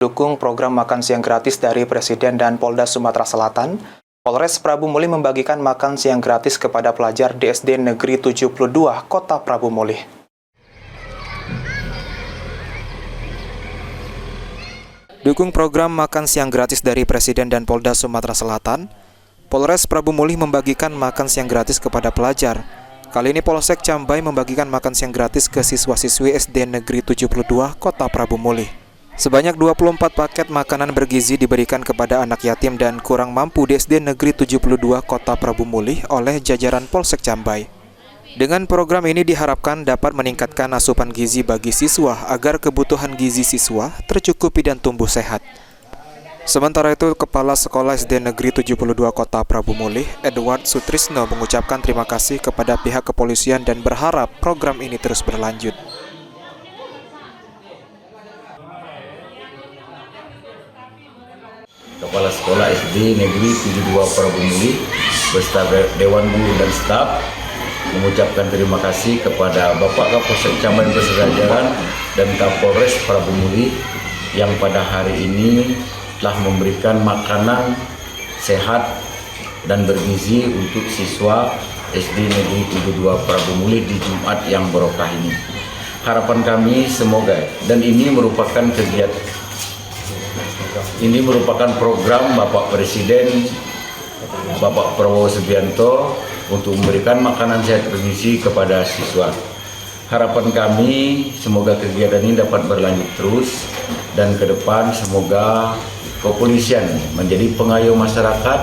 Dukung program makan siang gratis dari Presiden dan Polda Sumatera Selatan, Polres Prabu Mulih membagikan makan siang gratis kepada pelajar di SD Negeri 72, Kota Prabu Mulih. Dukung program makan siang gratis dari Presiden dan Polda Sumatera Selatan, Polres Prabu Mulih membagikan makan siang gratis kepada pelajar. Kali ini Polsek Cambai membagikan makan siang gratis ke siswa-siswi SD Negeri 72, Kota Prabu Mulih. Sebanyak 24 paket makanan bergizi diberikan kepada anak yatim dan kurang mampu di SD Negeri 72, Kota Prabu Mulih oleh jajaran Polsek Cambai. Dengan program ini diharapkan dapat meningkatkan asupan gizi bagi siswa agar kebutuhan gizi siswa tercukupi dan tumbuh sehat. Sementara itu, Kepala Sekolah SD Negeri 72 Kota Prabu Mulih, Edward Sutrisno, mengucapkan terima kasih kepada pihak kepolisian dan berharap program ini terus berlanjut. Kepala Sekolah SD Negeri 72 Prabu Mulih beserta Dewan Guru dan staf mengucapkan terima kasih kepada Bapak Kapolsek Cambai beserta jajaran dan Kapolres Prabu Mulih yang pada hari ini telah memberikan makanan sehat dan bergizi untuk siswa SD Negeri 72 Prabu Mulih di Jumat yang barokah ini. Harapan kami semoga, dan ini merupakan program Bapak Presiden Bapak Prabowo Subianto untuk memberikan makanan sehat bergizi kepada siswa. Harapan kami semoga kegiatan ini dapat berlanjut terus dan ke depan semoga kepolisian menjadi pengayuh masyarakat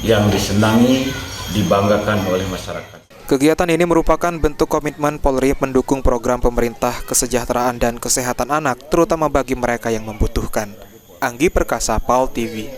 yang disenangi, dibanggakan oleh masyarakat. Kegiatan ini merupakan bentuk komitmen Polri mendukung program pemerintah kesejahteraan dan kesehatan anak, terutama bagi mereka yang membutuhkan. Anggi Perkasa, PAL TV.